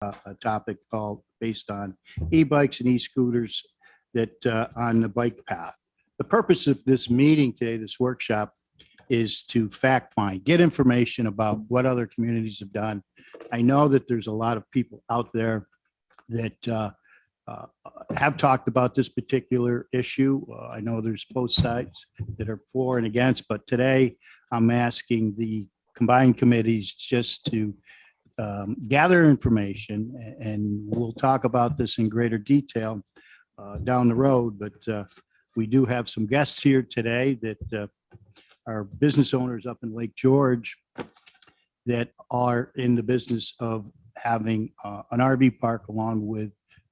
a topic called based on e-bikes and e-scooters that on the bike path. The purpose of this meeting today, this workshop, is to fact find, get information about what other communities have done. I know that there's a lot of people out there that have talked about this particular issue. I know there's both sides that are for and against, but today I'm asking the combined committees just to gather information, and we'll talk about this in greater detail down the road. But we do have some guests here today that are business owners up in Lake George that are in the business of having an RV park along with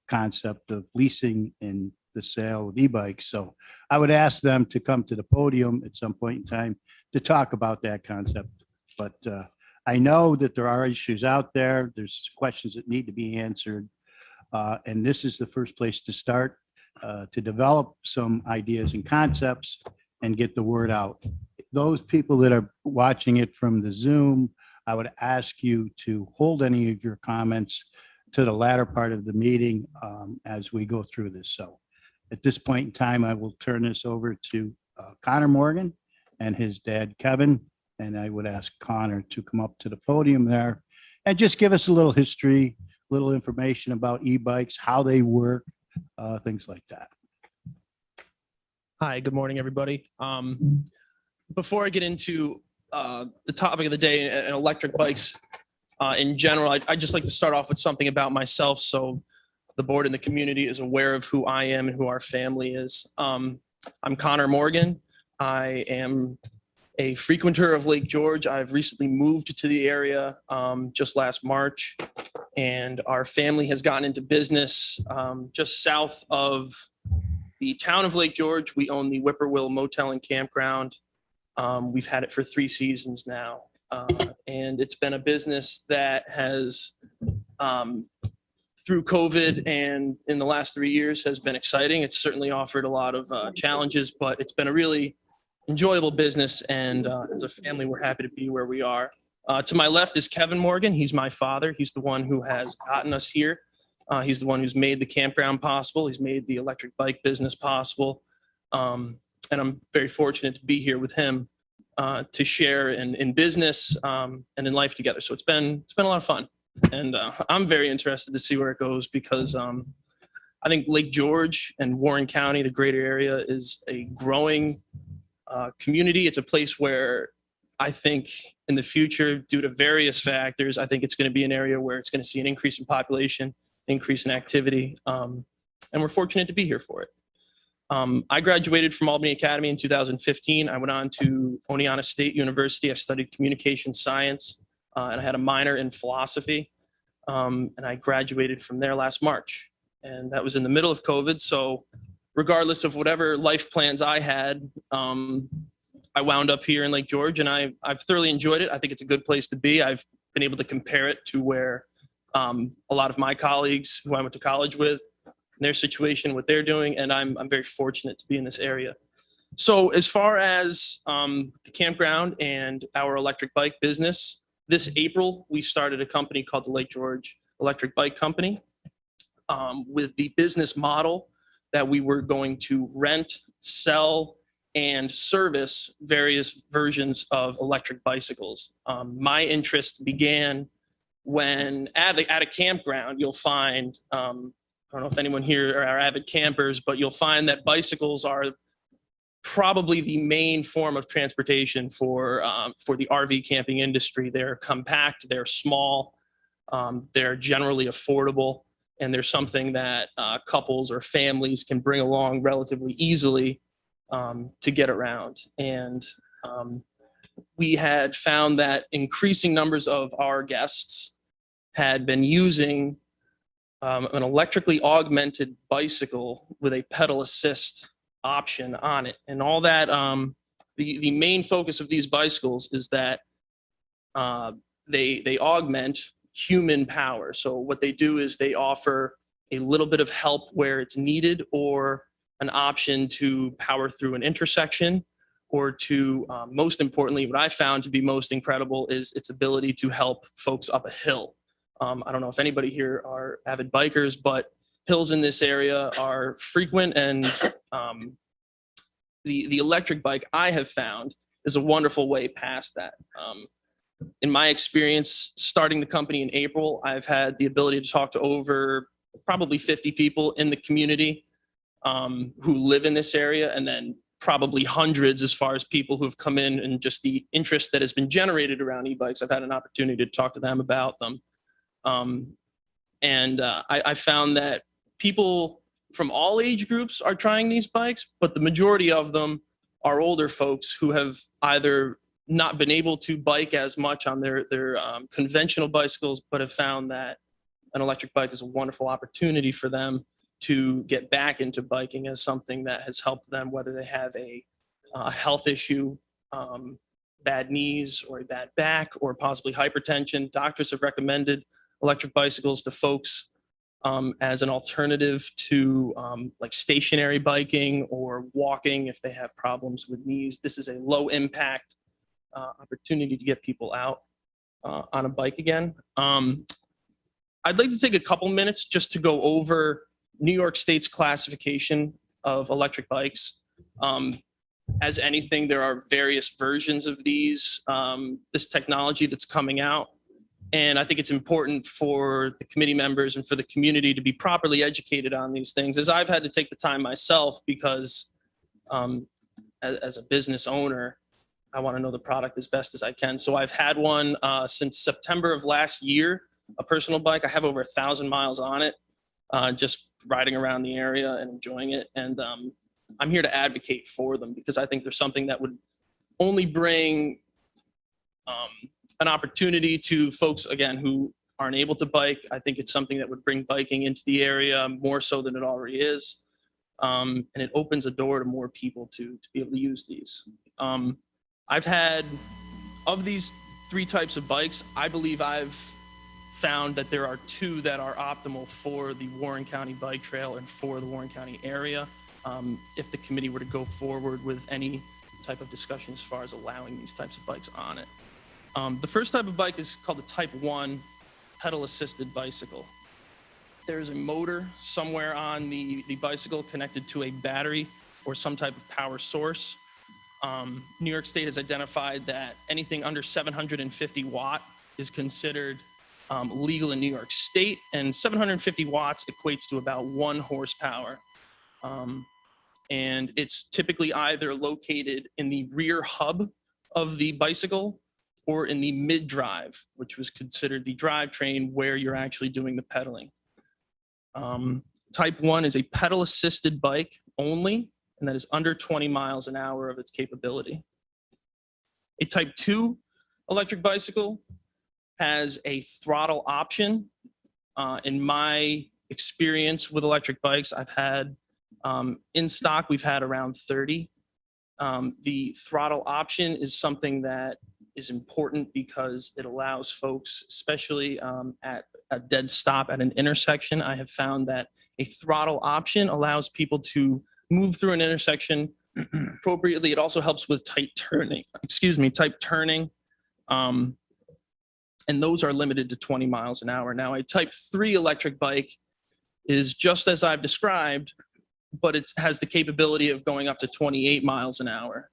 concept of leasing and the sale of e-bikes. So I would ask them to come to the podium at some point in time to talk about that concept. But I know that there are issues out there. There's questions that need to be answered. And this is the first place to start to develop some ideas and concepts and get the word out. Those people that are watching it from the Zoom, I would ask you to hold any of your comments to the latter part of the meeting as we go through this. So at this point in time, I will turn this over to Connor Morgan and his dad, Kevin. And I would ask Connor to come up to the podium there and just give us a little history, little information about e-bikes, how they work, things like that. Hi, good morning, everybody. Before I get into the topic of the day and electric bikes in general, I'd just like to start off with something about myself so the board and the community is aware of who I am and who our family is. I'm Connor Morgan. I am a frequenter of Lake George. I've recently moved to the area just last March, and our family has gotten into business just south of the town of Lake George. We own the Whipperwill Motel and Campground. We've had it for 3 seasons now. And it's been a business that has, through COVID and in the last 3 years, has been exciting. It's certainly offered a lot of challenges, but it's been a really enjoyable business. And as a family, we're happy to be where we are. To my left is Kevin Morgan. He's my father. He's the one who has gotten us here. He's the one who's made the campground possible. He's made the electric bike business possible. And I'm very fortunate to be here with him to share in business and in life together. So it's been a lot of fun. And I'm very interested to see where it goes because I think Lake George and Warren County, the greater area, is a growing community. It's a place where I think in the future, due to various factors, I think it's going to be an area where it's going to see an increase in population, increase in activity, and we're fortunate to be here for it. I graduated from Albany Academy in 2015. I went on to Oneonta State University. I studied communication science, and I had a minor in philosophy, and I graduated from there last March. And that was in the middle of COVID, so regardless of whatever life plans I had, I wound up here in Lake George, and I've thoroughly enjoyed it. I think it's a good place to be. I've been able to compare it to where a lot of my colleagues who I went to college with, their situation, what they're doing, and I'm very fortunate to be in this area. So as far as the campground and our electric bike business, this April, we started a company called the Lake George Electric Bike Company with the business model that we were going to rent, sell, and service various versions of electric bicycles. My interest began when at a campground, you'll find, I don't know if anyone here are avid campers, but you'll find that bicycles are probably the main form of transportation for the RV camping industry. They're compact, they're small, they're generally affordable, and they're something that couples or families can bring along relatively easily to get around. And we had found that increasing numbers of our guests had been using an electrically augmented bicycle with a pedal assist option on it. And all that, the main focus of these bicycles is that they augment human power. So what they do is they offer a little bit of help where it's needed, or an option to power through an intersection, or to, most importantly, what I found to be most incredible is its ability to help folks up a hill. I don't know if anybody here are avid bikers, but hills in this area are frequent, and the electric bike I have found is a wonderful way past that. In my experience, starting the company in April, I've had the ability to talk to over probably 50 people in the community who live in this area, and then probably hundreds as far as people who've come in, and just the interest that has been generated around e-bikes. I've had an opportunity to talk to them about them. I found that people from all age groups are trying these bikes, but the majority of them are older folks who have either not been able to bike as much on their conventional bicycles, but have found that an electric bike is a wonderful opportunity for them to get back into biking as something that has helped them, whether they have a health issue, bad knees or a bad back, or possibly hypertension. Doctors have recommended electric bicycles to folks as an alternative to like stationary biking or walking if they have problems with knees. This is a low impact opportunity to get people out on a bike again. I'd like to take a couple minutes just to go over New York State's classification of electric bikes. As anything, there are various versions of this technology that's coming out. And I think it's important for the committee members and for the community to be properly educated on these things, as I've had to take the time myself, because as a business owner, I want to know the product as best as I can. So I've had one since September of last year, a personal bike. I have over 1,000 miles on it, just riding around the area and enjoying it. And I'm here to advocate for them, because I think there's something that would only bring an opportunity to folks, again, who aren't able to bike. I think it's something that would bring biking into the area more so than it already is. And it opens a door to more people to be able to use these. I've had, of these 3 types of bikes, I believe I've found that there are 2 that are optimal for the Warren County Bike Trail and for the Warren County area. If the committee were to go forward with any type of discussion as far as allowing these types of bikes on it. The first type of bike is called the Type 1 pedal-assisted bicycle. There's a motor somewhere on the bicycle connected to a battery or some type of power source. New York State has identified that anything under 750 watt is considered legal in New York State, and 750 watts equates to about 1 horsepower. And it's typically either located in the rear hub of the bicycle or in the mid-drive, which was considered the drivetrain where you're actually doing the pedaling. Type 1 is a pedal-assisted bike only, and that is under 20 miles an hour of its capability. A Type 2 electric bicycle has a throttle option. In my experience with electric bikes, I've had, in stock, we've had around 30. The throttle option is something that is important because it allows folks, especially at a dead stop at an intersection. I have found that a throttle option allows people to move through an intersection appropriately. It also helps with tight turning. And those are limited to 20 miles an hour. Now, a Type 3 electric bike is just as I've described, but it has the capability of going up to 28 miles an hour.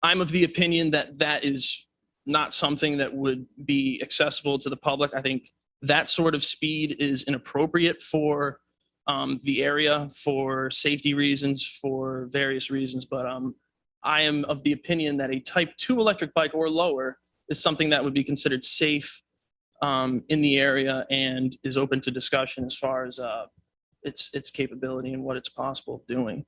I'm of the opinion that that is not something that would be accessible to the public. I think that sort of speed is inappropriate for the area, for safety reasons, for various reasons. But I am of the opinion that a Type 2 electric bike or lower is something that would be considered safe in the area and is open to discussion as far as its capability and what it's possible of doing.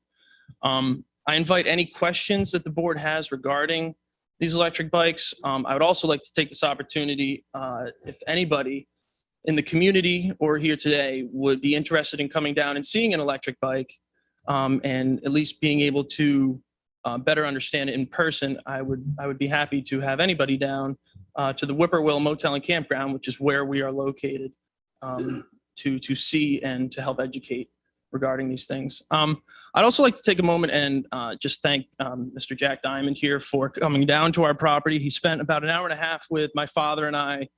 I invite any questions that the board has regarding these electric bikes. I would also like to take this opportunity, if anybody in the community or here today would be interested in coming down and seeing an electric bike, and at least being able to better understand it in person, I would be happy to have anybody down to the Whipperwill Motel and Campground, which is where we are located, to see and to help educate regarding these things. I'd also like to take a moment and just thank Mr. Jack Diamond here for coming down to our property. He spent about an hour and a half with my father and I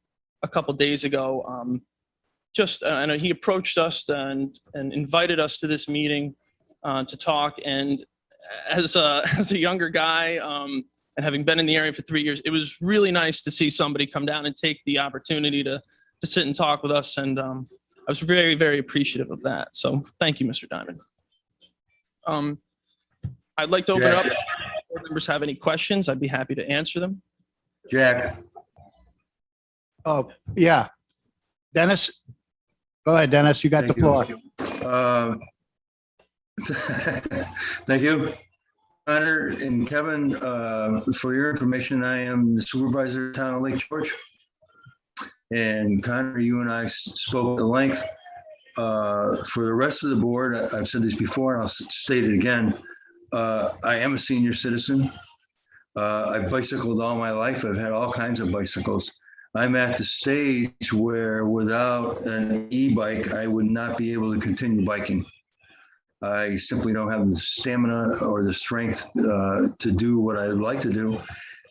a couple days ago. I know he approached us and invited us to this meeting to talk. And as a younger guy, and having been in the area for 3 years, it was really nice to see somebody come down and take the opportunity to sit and talk with us. And I was very, very appreciative of that. So thank you, Mr. Diamond. I'd like to open it up. If board members have any questions, I'd be happy to answer them. Jack, Oh, yeah. Dennis? Go ahead, Dennis. You got the Thank you. floor. thank you. Connor and Kevin, for your information, I am the supervisor of the town of Lake George. And Connor, you and I spoke at length. For the rest of the board, I've said this before and I'll state it again. I am a senior citizen. I've bicycled all my life. I've had all kinds of bicycles. I'm at the stage where without an e-bike, I would not be able to continue biking. I simply don't have the stamina or the strength to do what I'd like to do.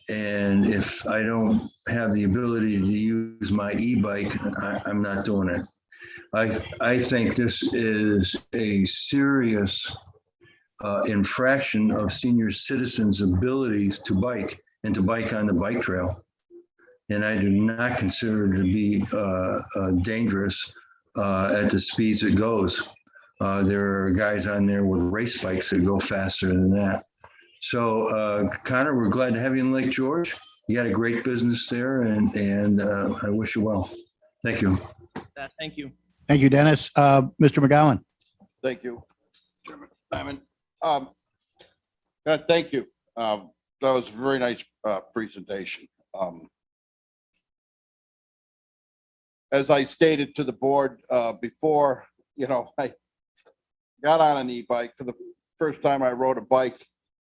And if I don't have the ability to use my e-bike, I'm not doing it. I think this is a serious infraction of senior citizens' abilities to bike and to bike on the bike trail. And I do not consider it to be dangerous at the speeds it goes. There are guys on there with race bikes that go faster than that. So, Connor, we're glad to have you in Lake George. You got a great business there, and I wish you well. Thank you. Thank you. Thank you, Dennis. Mr. McGowan? Thank you, Chairman Diamond. Thank you. That was a very nice presentation. As I stated to the board before, I got on an e-bike for the first time. I rode a bike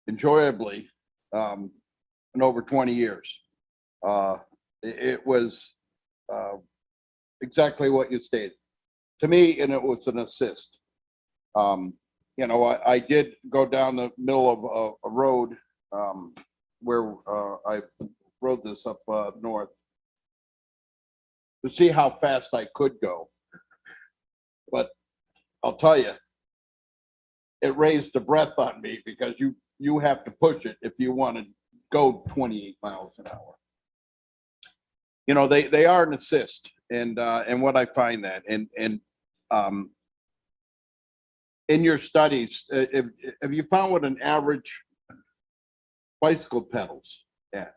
enjoyably in over 20 years. It was exactly what you stated to me, and it was an assist. I did go down the middle of a road where I rode this up north to see how fast I could go. But I'll tell you, it raised the breath on me because you have to push it if you want to go 28 miles an hour. They are an assist, and what I find that and in your studies, have you found what an average bicycle pedals at?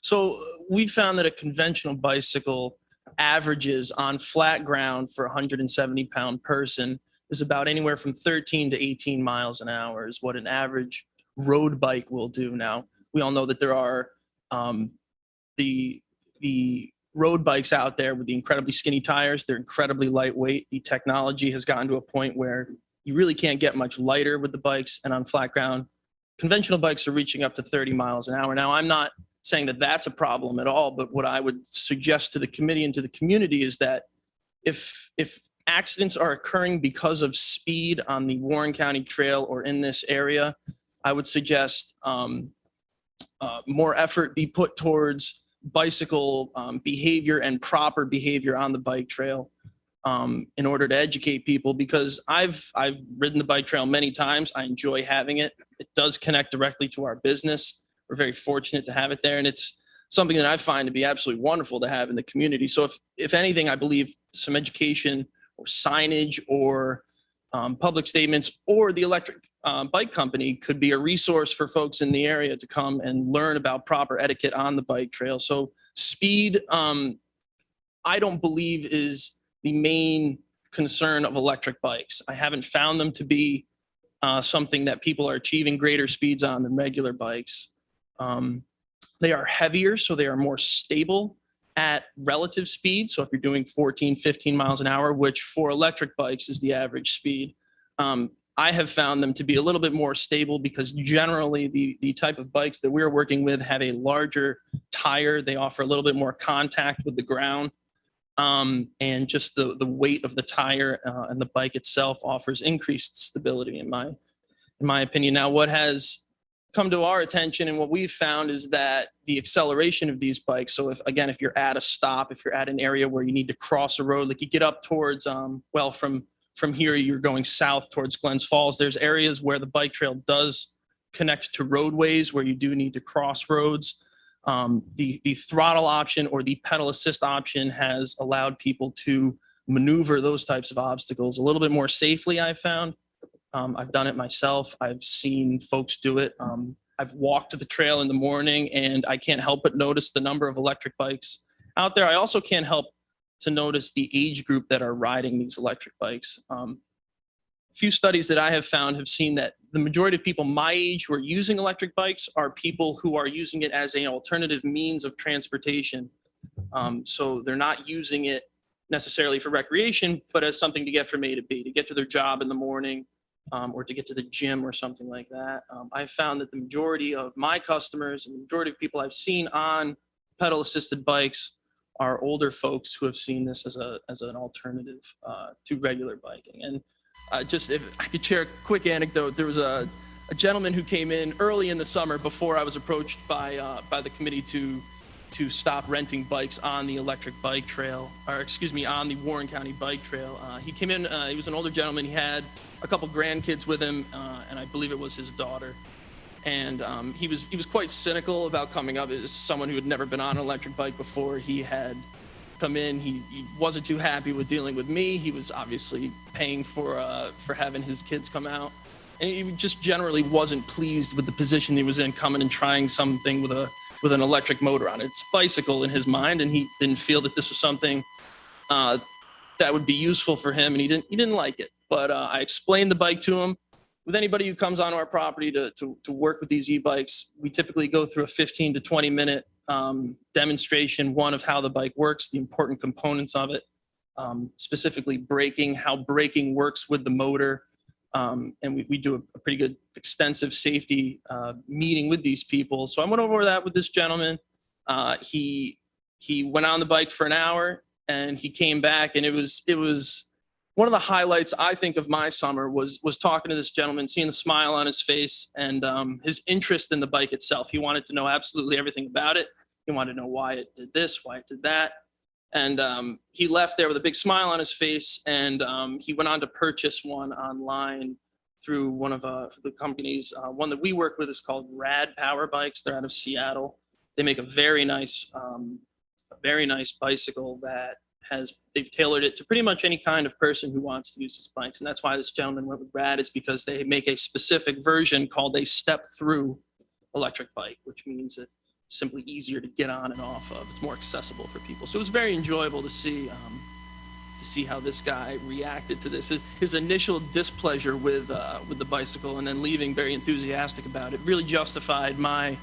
So we found that a conventional bicycle averages on flat ground for a 170-pound person is about anywhere from 13 to 18 miles an hour is what an average road bike will do. Now, we all know that there are the road bikes out there with the incredibly skinny tires. They're incredibly lightweight. The technology has gotten to a point where you really can't get much lighter with the bikes, and on flat ground, conventional bikes are reaching up to 30 miles an hour. Now, I'm not saying that that's a problem at all, but what I would suggest to the committee and to the community is that if accidents are occurring because of speed on the Warren County Trail or in this area, I would suggest more effort be put towards bicycle behavior and proper behavior on the bike trail in order to educate people, because I've ridden the bike trail many times. I enjoy having it. It does connect directly to our business. We're very fortunate to have it there, and it's something that I find to be absolutely wonderful to have in the community. So if anything, I believe some education or signage or public statements or the electric bike company could be a resource for folks in the area to come and learn about proper etiquette on the bike trail. So speed, I don't believe is the main concern of electric bikes. I haven't found them to be something that people are achieving greater speeds on than regular bikes. They are heavier, so they are more stable at relative speed. So if you're doing 14, 15 miles an hour, which for electric bikes is the average speed, I have found them to be a little bit more stable because generally the type of bikes that we're working with have a larger tire. They offer a little bit more contact with the ground. And just the weight of the tire and the bike itself offers increased stability in my opinion. Now, what has come to our attention and what we've found is that the acceleration of these bikes. So if you're at a stop, if you're at an area where you need to cross a road, like you get up towards, from here, you're going south towards Glens Falls, there's areas where the bike trail does connect to roadways where you do need to cross roads. The throttle option or the pedal assist option has allowed people to maneuver those types of obstacles a little bit more safely, I've found. I've done it myself. I've seen folks do it. I've walked the trail in the morning and I can't help but notice the number of electric bikes out there. I also can't help to notice the age group that are riding these electric bikes. A few studies that I have found have seen that the majority of people my age who are using electric bikes are people who are using it as an alternative means of transportation. So they're not using it necessarily for recreation, but as something to get from A to B, to get to their job in the morning, or to get to the gym or something like that. I've found that the majority of my customers and the majority of people I've seen on pedal assisted bikes are older folks who have seen this as an alternative to regular biking. And just if I could share a quick anecdote, there was a gentleman who came in early in the summer before I was approached by the committee to stop renting bikes on the electric bike trail, or excuse me, on the Warren County bike trail. He came in, he was an older gentleman. He had a couple grandkids with him, and I believe it was his daughter. And he was quite cynical about coming up as someone who had never been on an electric bike before. He had come in, he wasn't too happy with dealing with me. He was obviously paying for having his kids come out. And he just generally wasn't pleased with the position he was in, coming and trying something with an electric motor on it. It's a bicycle in his mind, and he didn't feel that this was something that would be useful for him, and he didn't like it. But I explained the bike to him. With anybody who comes onto our property to work with these e-bikes, we typically go through a 15 to 20 minute demonstration, one of how the bike works, the important components of it, specifically braking, how braking works with the motor. And we do a pretty good extensive safety meeting with these people. So I went over that with this gentleman. He went on the bike for an hour and he came back, and it was one of the highlights, I think, of my summer was talking to this gentleman, seeing the smile on his face, and his interest in the bike itself. He wanted to know absolutely everything about it. He wanted to know why it did this, why it did that. And he left there with a big smile on his face, and he went on to purchase one online through one of the companies. One that we work with is called Rad Power Bikes. They're out of Seattle. They make a very nice bicycle that they've tailored it to pretty much any kind of person who wants to use these bikes. And that's why this gentleman went with Rad, is because they make a specific version called a step-through electric bike, which means it's simply easier to get on and off of. It's more accessible for people. So it was very enjoyable to see how this guy reacted to this. His initial displeasure with the bicycle, and then leaving very enthusiastic about it, really justified my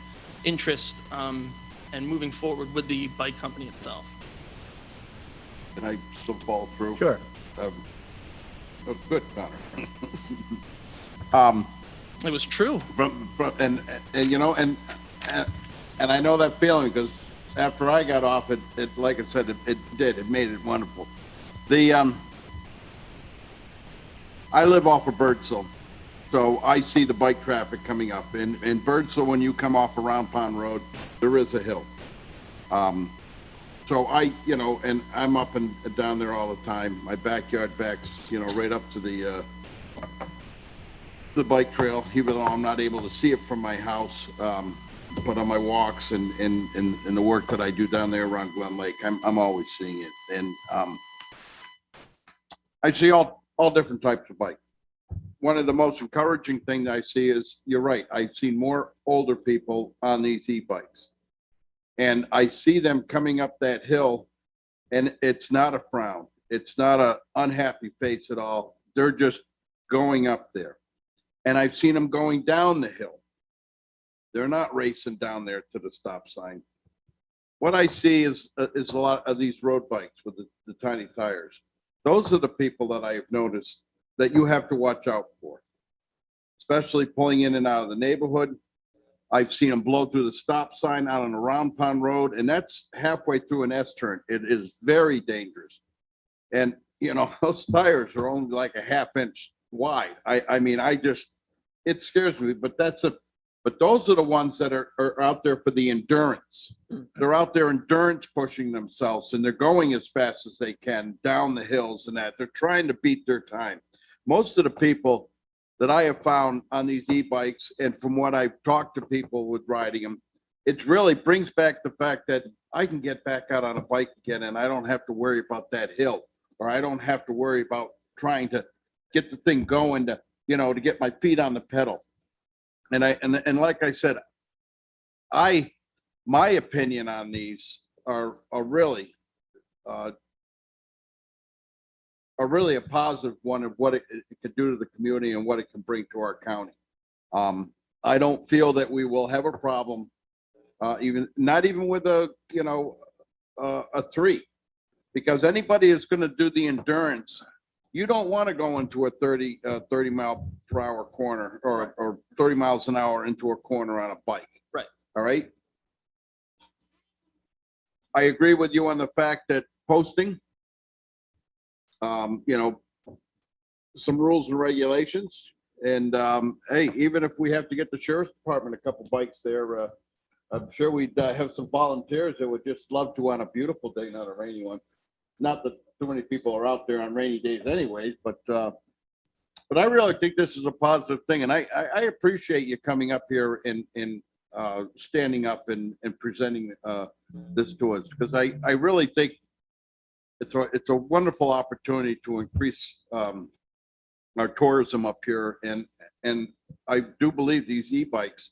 interest and moving forward with the bike company itself. Can I still follow through? Sure. Good, Connor. It was true. And you know, and I know that feeling, because after I got off, it like I said, it made it wonderful. I live off of Birdsville, so I see the bike traffic coming up. In Birdsville, when you come off of Round Pond Road, there is a hill. So and I'm up and down there all the time. My backyard backs, right up to the bike trail, even though I'm not able to see it from my house. But on my walks and the work that I do down there around Glen Lake, I'm always seeing it. And I see all different types of bikes. One of the most encouraging things I see is, you're right, I've seen more older people on these e-bikes. And I see them coming up that hill, and it's not a frown. It's not an unhappy face at all. They're just going up there. And I've seen them going down the hill. They're not racing down there to the stop sign. What I see is a lot of these road bikes with the tiny tires. Those are the people that I have noticed that you have to watch out for, especially pulling in and out of the neighborhood. I've seen them blow through the stop sign out on a Round Pond Road, and that's halfway through an S-turn. It is very dangerous. And, those tires are only like a half inch wide. I mean, it scares me, but that's But those are the ones that are out there for the endurance. They're out there endurance pushing themselves, and they're going as fast as they can down the hills and that. They're trying to beat their time. Most of the people that I have found on these e-bikes, and from what I've talked to people with riding them, it really brings back the fact that I can get back out on a bike again, and I don't have to worry about that hill, or I don't have to worry about trying to get the thing going to, to get my feet on the pedal. And like I said, my opinion on these are really a positive one of what it could do to the community and what it can bring to our county. I don't feel that we will have a problem, not even with a 3, because anybody is going to do the endurance. You don't want to go into a 30 mile per hour corner or 30 miles an hour into a corner on a bike. Right. All right. I agree with you on the fact that posting, some rules and regulations. And hey, even if we have to get the sheriff's department a couple bikes there, I'm sure we'd have some volunteers that would just love to on a beautiful day, not a rainy one. Not that too many people are out there on rainy days anyways, but I really think this is a positive thing. And I appreciate you coming up here and standing up and presenting this to us, because I really think it's a wonderful opportunity to increase our tourism up here. And I do believe these e-bikes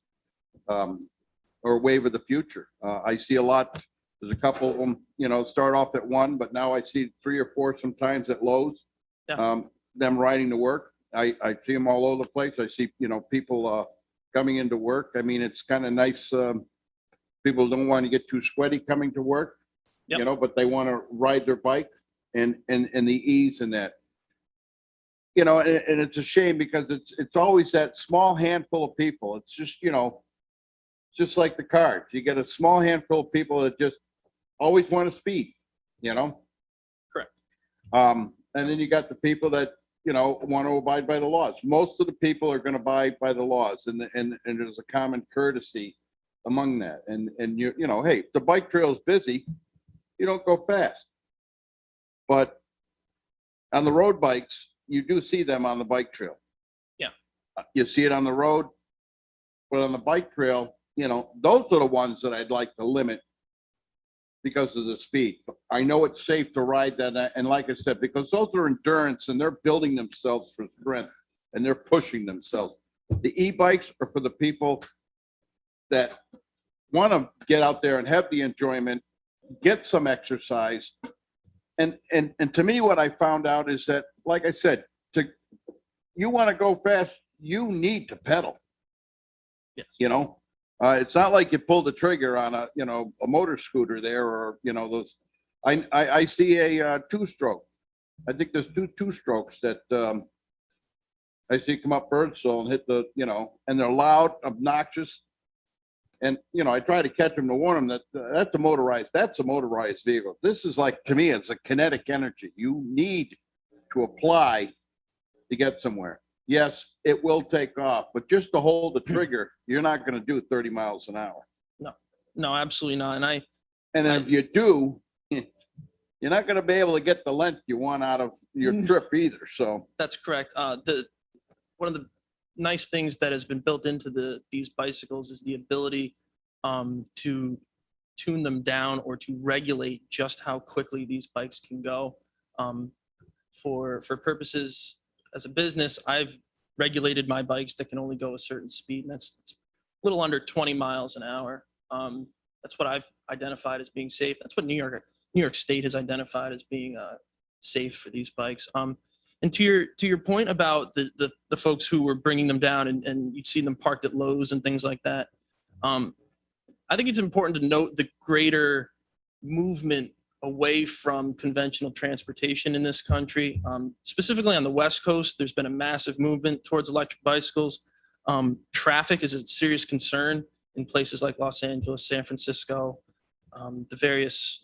are a wave of the future. I see a lot. There's a couple of them, start off at 1, but now I see 3 or 4 sometimes at Lowe's. Yeah. Them riding to work. I see them all over the place. I see, people coming into work. I mean, it's kind of nice. People don't want to get too sweaty coming to work, Yep. but they want to ride their bike and the ease in that. And it's a shame because it's always that small handful of people. It's just, just like the cars. You get a small handful of people that just always want to speed, Correct. And then you got the people that, want to abide by the laws. Most of the people are going to abide by the laws, and there's a common courtesy among that. And hey, if the bike trail is busy, you don't go fast. But on the road bikes, you do see them on the bike trail. Yeah. You see it on the road, but on the bike trail, those are the ones that I'd like to limit because of the speed. I know it's safe to ride that. And like I said, because those are endurance and they're building themselves for strength and they're pushing themselves. The e-bikes are for the people that want to get out there and have the enjoyment, get some exercise. And to me, what I found out is that, like I said, you want to go fast, you need to pedal. Yes. It's not like you pull the trigger on a motor scooter there, or those. I see a 2-stroke. I think there's two strokes that I see come up Birdsall and hit the and they're loud, obnoxious, and I try to catch them to warn them that that's a motorized vehicle. This is like, to me, it's a kinetic energy. You need to apply to get somewhere. Yes, it will take off, but just to hold the trigger, you're not going to do 30 miles an hour. No, absolutely not. And if you do, you're not going to be able to get the length you want out of your trip either. So That's correct. One of the nice things that has been built into these bicycles is the ability to tune them down or to regulate just how quickly these bikes can go. For purposes as a business, I've regulated my bikes that can only go a certain speed, and it's a little under 20 miles an hour. That's what I've identified as being safe. That's what New York State has identified as being safe for these bikes. And to your point about the folks who were bringing them down and you'd see them parked at Lowe's and things like that, I think it's important to note the greater movement away from conventional transportation in this country. Specifically on the West Coast, there's been a massive movement towards electric bicycles. Traffic is a serious concern in places like Los Angeles, San Francisco, the various,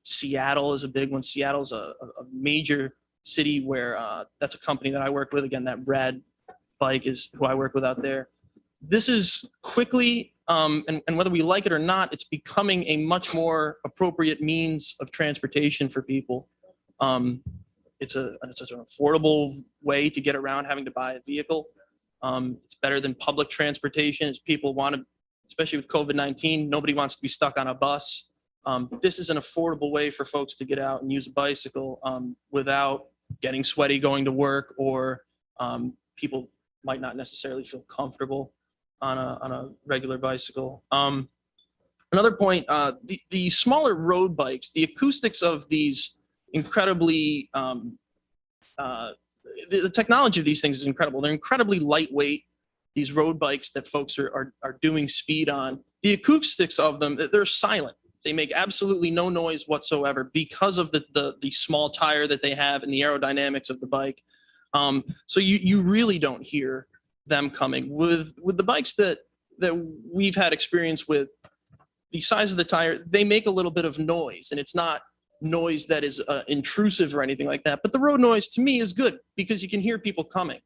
Seattle is a big one. Seattle's a major city where that's a company that I work with. Again, that Rad Bike is who I work with out there. this is quickly, and whether we like it or not, it's becoming a much more appropriate means of transportation for people. It's an affordable way to get around having to buy a vehicle. It's better than public transportation, as people want to, especially with COVID-19, nobody wants to be stuck on a bus. This is an affordable way for folks to get out and use a bicycle without getting sweaty going to work, or people might not necessarily feel comfortable on a regular bicycle. Another point, the smaller road bikes, the acoustics of these incredibly, the technology of these things is incredible. They're incredibly lightweight. These road bikes that folks are doing speed on, the acoustics of them, they're silent. They make absolutely no noise whatsoever because of the small tire that they have and the aerodynamics of the bike. So you really don't hear them coming. With the bikes that we've had experience with, the size of the tire, they make a little bit of noise, and it's not noise that is intrusive or anything like that. But the road noise to me is good because you can hear people coming.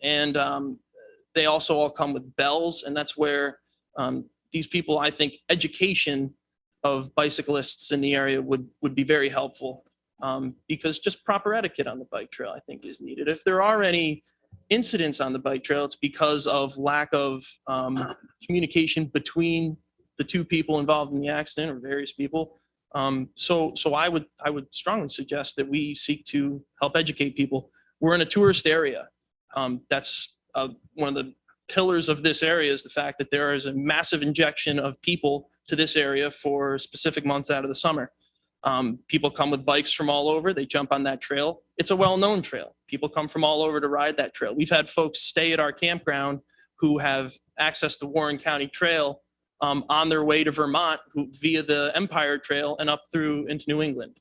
They also all come with bells, and that's where these people, I think, education of bicyclists in the area would be very helpful, because just proper etiquette on the bike trail, I think, is needed. If there are any incidents on the bike trail, it's because of lack of communication between the two people involved in the accident, or various people. So I would strongly suggest that we seek to help educate people. We're in a tourist area. That's one of the pillars of this area, is the fact that there is a massive injection of people to this area for specific months out of the summer. People come with bikes from all over. They jump on that trail. It's a well-known trail. People come from all over to ride that trail. We've had folks stay at our campground who have accessed the Warren County Trail on their way to Vermont via the Empire Trail and up through into New England.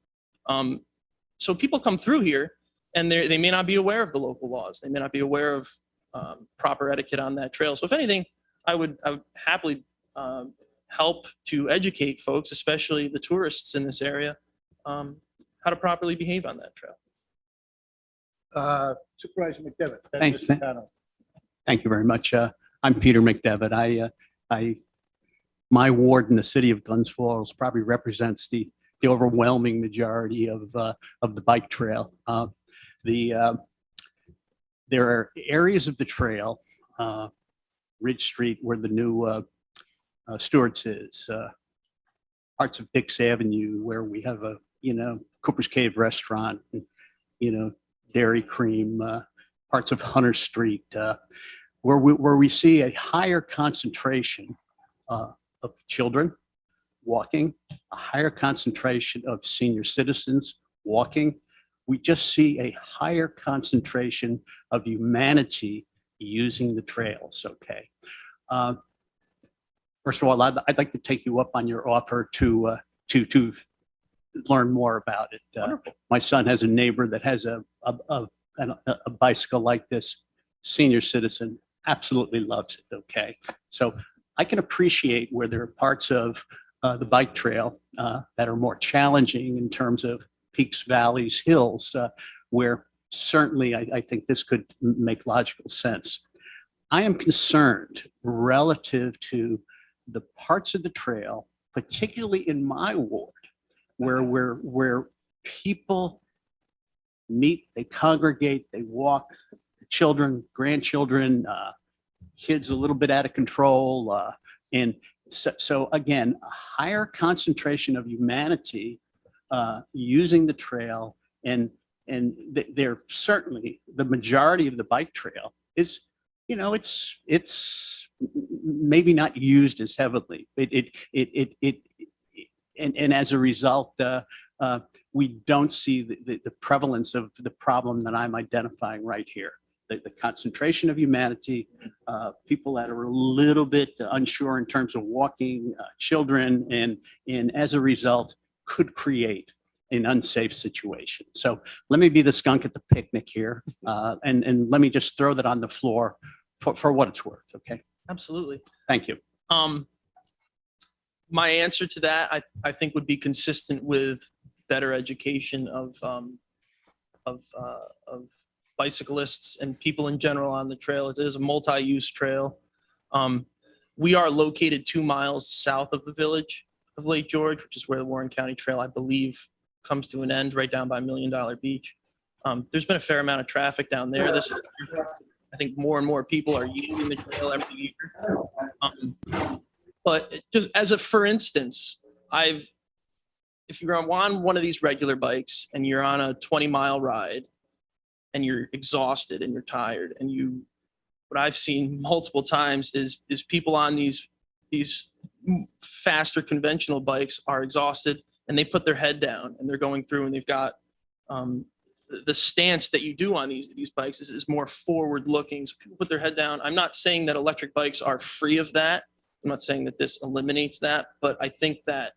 So people come through here, and they may not be aware of the local laws. They may not be aware of proper etiquette on that trail. So if anything, I would happily help to educate folks, especially the tourists in this area, how to properly behave on that trail. Supervisor McDevitt. then Thank- Mr. Connell. Thank you very much. I'm Peter McDevitt. My ward in the city of Glens Falls probably represents the overwhelming majority of the bike trail. There are areas of the trail, Ridge Street, where the new Stewart's is, parts of Dix Avenue, where we have a Cooper's Cave restaurant, and, Dairy Cream, parts of Hunter Street, where we see a higher concentration of children walking, a higher concentration of senior citizens walking. We just see a higher concentration of humanity using the trails. Okay. First of all, I'd like to take you up on your offer to learn more about it. My son has a neighbor that has a bicycle like this. Senior citizen, absolutely loves it. Okay. So I can appreciate where there are parts of the bike trail that are more challenging in terms of peaks, valleys, hills, where certainly I think this could make logical sense. I am concerned relative to the parts of the trail, particularly in my ward, where people meet, they congregate, they walk, children, grandchildren, kids a little bit out of control. And so again, a higher concentration of humanity using the trail, and they're certainly the majority of the bike trail is, it's maybe not used as heavily. And as a result, we don't see the prevalence of the problem that I'm identifying right here. The concentration of humanity, people that are a little bit unsure in terms of walking, children, and as a result could create an unsafe situation. So let me be the skunk at the picnic here, and let me just throw that on the floor for what it's worth. Okay. Absolutely. Thank you. My answer to that, I think, would be consistent with better education of bicyclists and people in general on the trail. It is a multi-use trail. We are located 2 miles south of the village of Lake George, which is where the Warren County Trail, I believe, comes to an end, right down by $1 Million Beach. There's been a fair amount of traffic down there. I think more and more people are using the trail every year. But just as a for instance, if you're on one of these regular bikes and you're on a 20-mile ride and you're exhausted and you're tired, and what I've seen multiple times is people on these faster conventional bikes are exhausted and they put their head down and they're going through, and they've got the stance that you do on these bikes is more forward looking. So people put their head down. I'm not saying that electric bikes are free of that. I'm not saying that this eliminates that, but I think that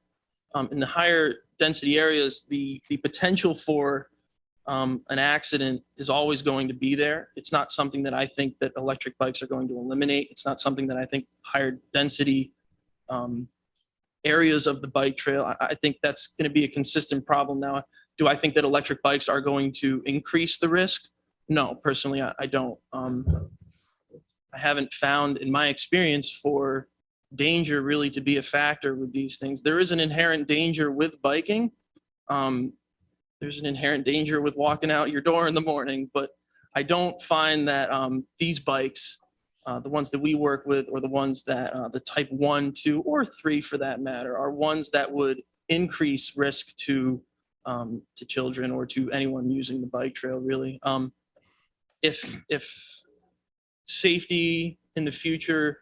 in the higher density areas, the potential for an accident is always going to be there. It's not something that I think that electric bikes are going to eliminate. It's not something that I think higher density areas of the bike trail, I think that's going to be a consistent problem. Now, do I think that electric bikes are going to increase the risk? No, personally, I don't. I haven't found in my experience for danger really to be a factor with these things. There is an inherent danger with biking. There's an inherent danger with walking out your door in the morning, but I don't find that these bikes, the ones that we work with, or the ones that the type 1, 2, or 3 for that matter, are ones that would increase risk to children or to anyone using the bike trail, really. If safety in the future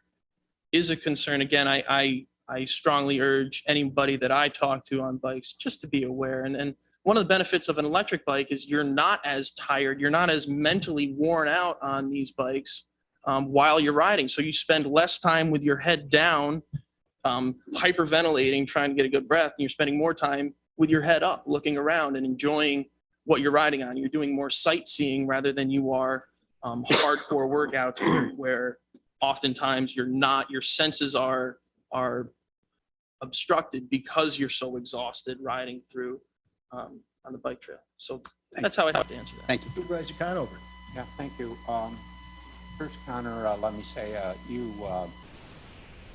is a concern, again, I strongly urge anybody that I talk to on bikes just to be aware. And one of the benefits of an electric bike is you're not as tired, you're not as mentally worn out on these bikes while you're riding. So you spend less time with your head down, hyperventilating, trying to get a good breath, and you're spending more time with your head up, looking around and enjoying what you're riding on. You're doing more sightseeing rather than you are hardcore workouts where oftentimes your senses are obstructed because you're so exhausted riding through on the bike trail. So that's how I have to answer that. Thank you. Supervisor Conover. Yeah, thank you. First, Connor, let me say you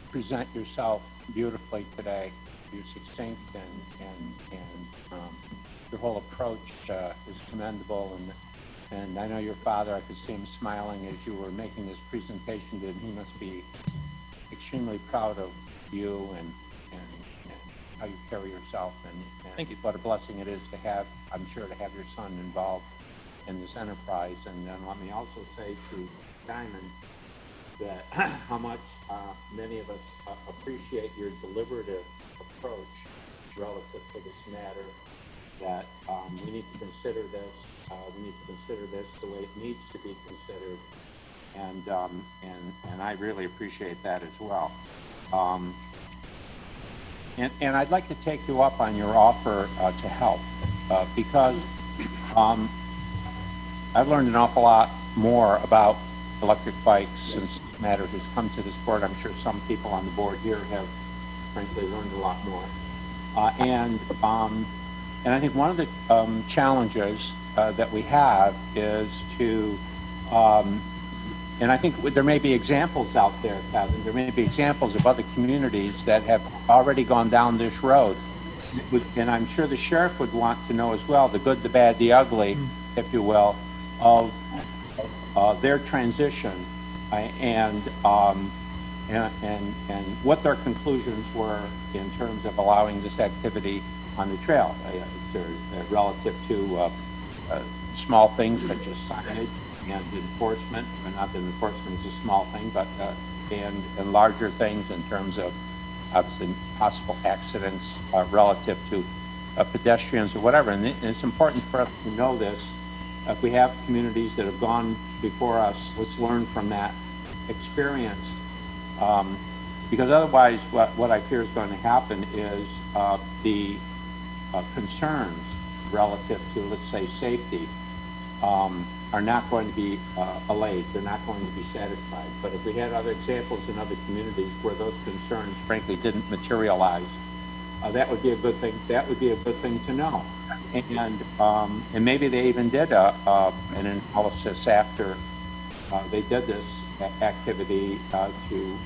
present yourself beautifully today. You're succinct and your whole approach is commendable. And I know your father, I could see him smiling as you were making this presentation, and he must be extremely proud of you and how you carry yourself. And Thank you. What a blessing it is to have, I'm sure, to have your son involved in this enterprise. And then let me also say to Diamond that how much many of us appreciate your deliberative approach relative to this matter, that we need to consider this. We need to consider this the way it needs to be considered, and I really appreciate that as well. And I'd like to take you up on your offer to help because I've learned an awful lot more about electric bikes since this matter has come to this board. I'm sure some people on the board here have frankly learned a lot more. And I think one of the challenges that we have is to, and I think there may be examples out there, Kevin, there may be examples of other communities that have already gone down this road. And I'm sure the sheriff would want to know as well, the good, the bad, the ugly, if you will, of their transition and what their conclusions were in terms of allowing this activity on the trail, relative to small things such as signage and enforcement, or not that enforcement is a small thing, but and larger things in terms of obviously possible accidents relative to pedestrians or whatever. And it's important for us to know this. If we have communities that have gone before us, let's learn from that experience. Because otherwise, what I fear is going to happen is the concerns relative to, let's say, safety are not going to be allayed. They're not going to be satisfied. But if we had other examples in other communities where those concerns, frankly, didn't materialize, that would be a good thing. That would be a good thing to know. And maybe they even did an analysis after they did this activity to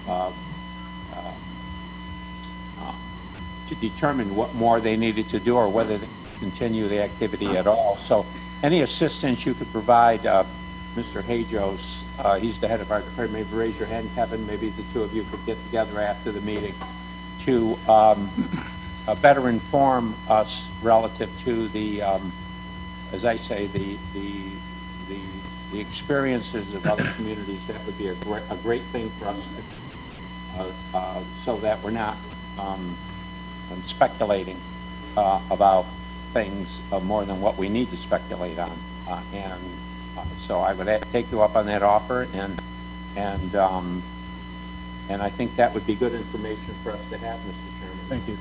determine what more they needed to do or whether they continue the activity at all. So any assistance you could provide, Mr. Hajos, he's the head of our department. Maybe raise your hand, Kevin. Maybe the two of you could get together after the meeting to better inform us relative to the, as I say, the experiences of other communities. That would be a great thing for us to, so that we're not speculating about things more than what we need to speculate on. So I would take you up on that offer, and I think that would be good information for us to have, Mr. Chairman. Thank you.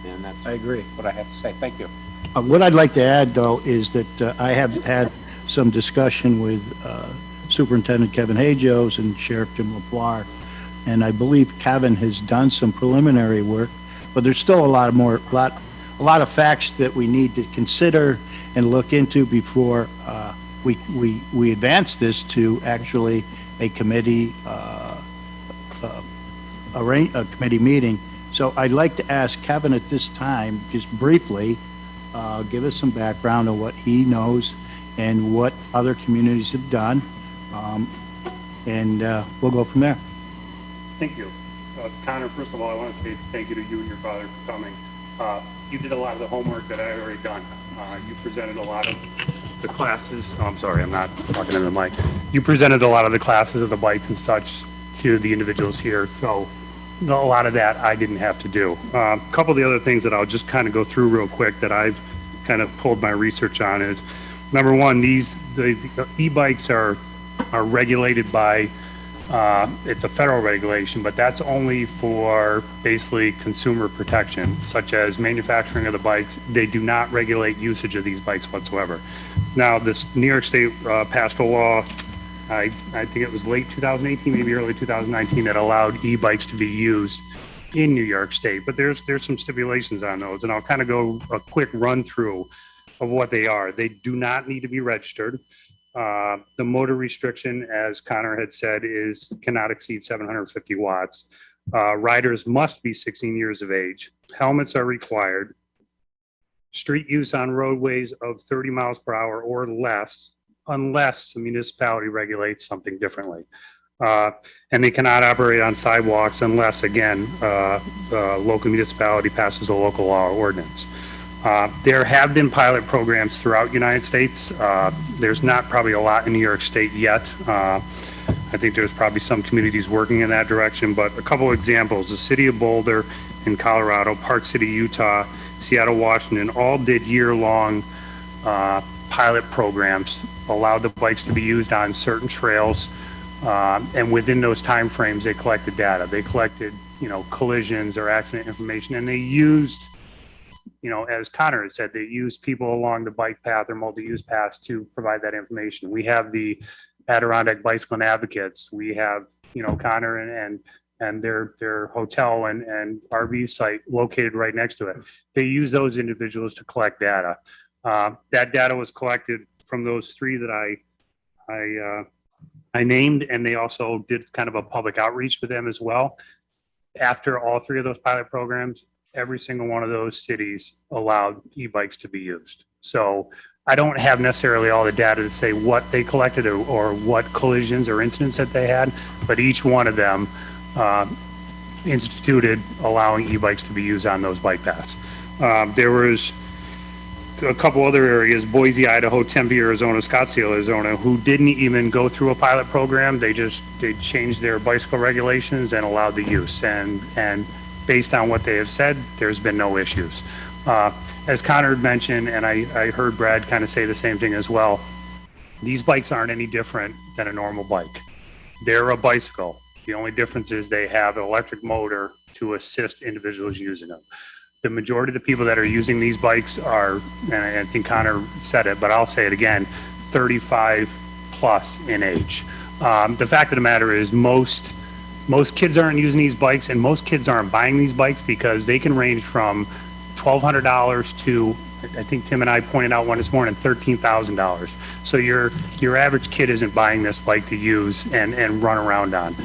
And that's I agree. what I have to say. Thank you. What I'd like to add, though, is that I have had some discussion with Superintendent Kevin Hajos and Sheriff Jim LaPlare, and I believe Kevin has done some preliminary work, but there's still a lot of facts that we need to consider and look into before we advance this to actually a committee committee meeting. So I'd like to ask Kevin at this time, just briefly, give us some background on what he knows and what other communities have done, and we'll go from there. Thank you. Connor, first of all, I want to say thank you to you and your father for coming. You did a lot of the homework that I had already done. You presented a lot of the classes. Oh, I'm sorry, I'm not talking into the mic. You presented a lot of the classes of the bikes and such to the individuals here. So a lot of that I didn't have to do. A couple of the other things that I'll just kind of go through real quick that I've kind of pulled my research on is, number one, the e-bikes are regulated by, it's a federal regulation, but that's only for basically consumer protection, such as manufacturing of the bikes. They do not regulate usage of these bikes whatsoever. Now, this New York State passed a law, I think it was late 2018, maybe early 2019, that allowed e-bikes to be used in New York State, but there's some stipulations on those, and I'll kind of go a quick run through of what they are. They do not need to be registered. The motor restriction, as Connor had said, cannot exceed 750 watts. Riders must be 16 years of age. Helmets are required. Street use on roadways of 30 miles per hour or less, unless the municipality regulates something differently. And they cannot operate on sidewalks unless, again, the local municipality passes a local law or ordinance. There have been pilot programs throughout the United States. There's not probably a lot in New York State yet. I think there's probably some communities working in that direction, but a couple of examples: the city of Boulder in Colorado, Park City, Utah, Seattle, Washington, all did year-long pilot programs, allowed the bikes to be used on certain trails, and within those time frames, they collected data. They collected, collisions or accident information, and they used, as Connor had said, they use people along the bike path or multi-use paths to provide that information. We have the Adirondack Bicycle Advocates. We have, Connor and their hotel and RV site located right next to it. They use those individuals to collect data. That data was collected from those three that I named, and they also did kind of a public outreach with them as well. After all three of those pilot programs, every single one of those cities allowed e-bikes to be used. So I don't have necessarily all the data to say what they collected or what collisions or incidents that they had, but each one of them instituted allowing e-bikes to be used on those bike paths. There was a couple other areas: Boise, Idaho, Tempe, Arizona, Scottsdale, Arizona, who didn't even go through a pilot program. They changed their bicycle regulations and allowed the use. And based on what they have said, there's been no issues. As Connor mentioned, and I heard Brad kind of say the same thing as well, these bikes aren't any different than a normal bike. They're a bicycle. The only difference is they have an electric motor to assist individuals using them. The majority of the people that are using these bikes are, and I think Connor said it, but I'll say it again, 35 plus in age. The fact of the matter is most kids aren't using these bikes, and most kids aren't buying these bikes because they can range from $1,200 to, I think Tim and I pointed out one this morning, $13,000. So your average kid isn't buying this bike to use and run around on.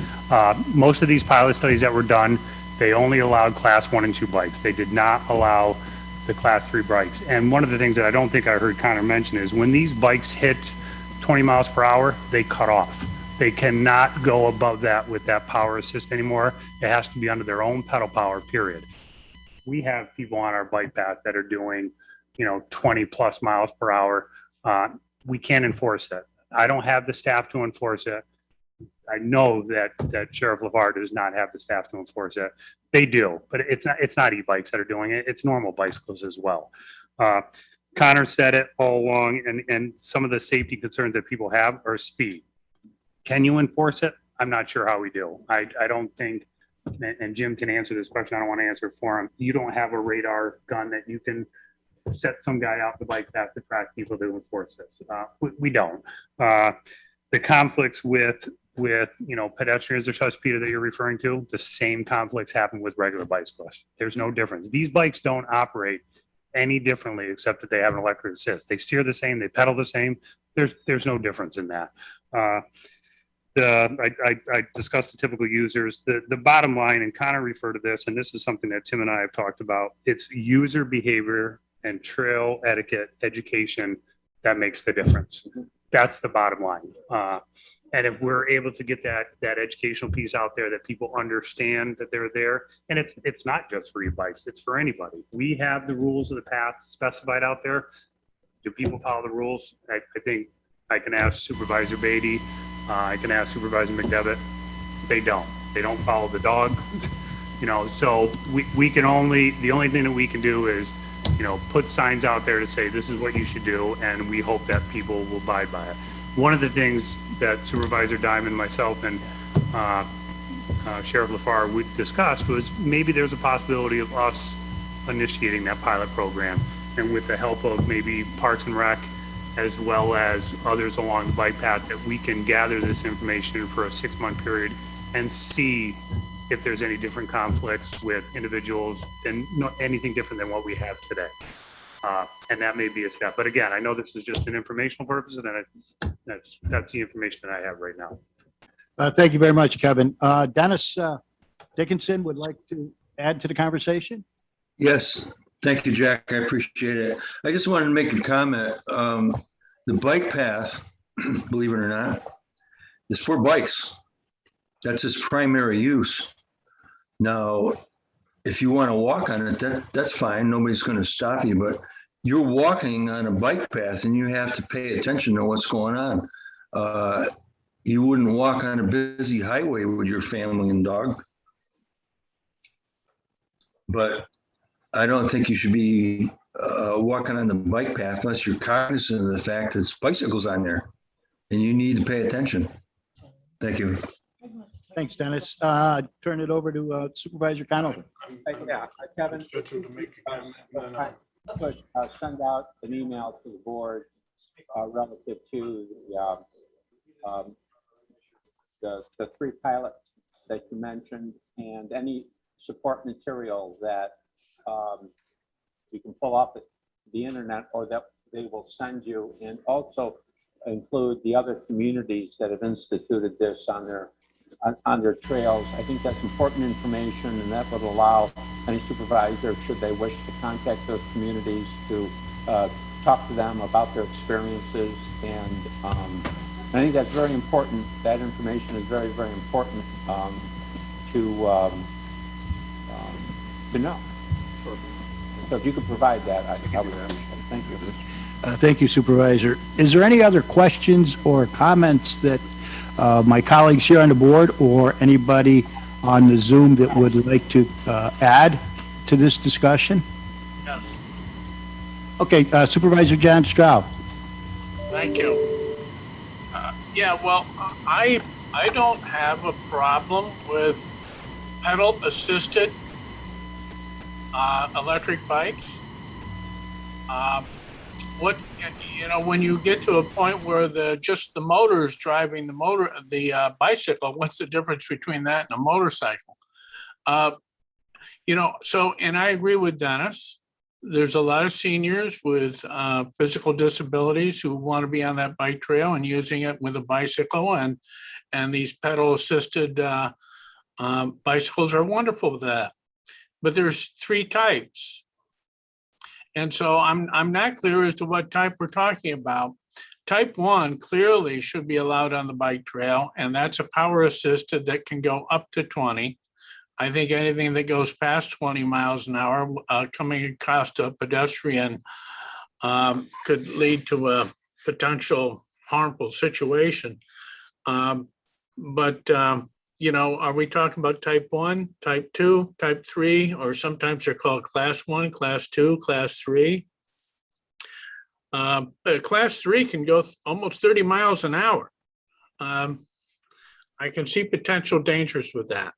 Most of these pilot studies that were done, they only allowed class 1 and 2 bikes. They did not allow the class 3 bikes. And one of the things that I don't think I heard Connor mention is when these bikes hit 20 miles per hour, they cut off. They cannot go above that with that power assist anymore. It has to be under their own pedal power, period. We have people on our bike path that are doing, 20 plus miles per hour. We can't enforce it. I don't have the staff to enforce it. I know that Sheriff LeVar does not have the staff to enforce it. They do, but it's not e-bikes that are doing it. It's normal bicycles as well. Connor said it all along, and some of the safety concerns that people have are speed. Can you enforce it? I'm not sure how we do. I don't think, and Jim can answer this question. I don't want to answer it for him. You don't have a radar gun that you can set some guy out the bike path to track people to enforce this. We don't. The conflicts with pedestrians or such, Peter, that you're referring to, the same conflicts happen with regular bicyclists. There's no difference. These bikes don't operate any differently except that they have an electric assist. They steer the same, they pedal the same. There's no difference in that. I discussed the typical users. The bottom line, and Connor referred to this, and this is something that Tim and I have talked about, it's user behavior and trail etiquette education that makes the difference. That's the bottom line. And if we're able to get that educational piece out there, that people understand that they're there, and it's not just for e-bikes, it's for anybody. We have the rules of the path specified out there. Do people follow the rules? I think I can ask Supervisor Beatty, I can ask Supervisor McDevitt. They don't follow the dog. So we can the only thing that we can do is, put signs out there to say, this is what you should do. And we hope that people will abide by it. One of the things that Supervisor Diamond, myself, and Sheriff LaFar we discussed was maybe there's a possibility of us initiating that pilot program, and with the help of maybe Parks and Rec, as well as others along the bike path, that we can gather this information for a 6-month period and see if there's any different conflicts with individuals and anything different than what we have today. And that may be a step. But again, I know this is just an informational purpose, and that's the information that I have right now. Thank you very much, Kevin. Dennis Dickinson would like to add to the conversation. Yes, thank you, Jack. I appreciate it. I just wanted to make a comment. The bike path, believe it or not, is for bikes. That's its primary use. Now, if you want to walk on it, that's fine. Nobody's going to stop you, but you're walking on a bike path and you have to pay attention to what's going on. You wouldn't walk on a busy highway with your family and dog. But I don't think you should be walking on the bike path unless you're cognizant of the fact that there's bicycles on there and you need to pay attention. Thank you. Thanks, Dennis. Turn it over to Supervisor Connell. Yeah, Kevin, I could send out an email to the board relative to the 3 pilots that you mentioned, and any support material that you can pull off the internet or that they will send you, and also include the other communities that have instituted this on their trails. I think that's important information, and that would allow any supervisor, should they wish to contact those communities, to talk to them about their experiences. And I think that's very important. That information is very, very important to know. So if you could provide that, I would appreciate it. Thank you. Thank you, Supervisor. Is there any other questions or comments that my colleagues here on the board or anybody on the Zoom that would like to add to this discussion? Yes. Okay, Supervisor John Stroud. Thank you. Yeah, well, I don't have a problem with pedal assisted electric bikes. When you get to a point where just the motor is driving the bicycle, what's the difference between that and a motorcycle? And I agree with Dennis. there's a lot of seniors with physical disabilities who want to be on that bike trail and using it with a bicycle, and these pedal assisted bicycles are wonderful with that. But there's 3 types. And so I'm not clear as to what type we're talking about. Type 1 clearly should be allowed on the bike trail, and that's a power assisted that can go up to 20. I think anything that goes past 20 miles an hour coming across a pedestrian could lead to a potential harmful situation. But you know, are we talking about type 1, type 2, type 3, or sometimes they're called class 1, class 2, class 3? Class 3 can go almost 30 miles an hour. I can see potential dangers with that.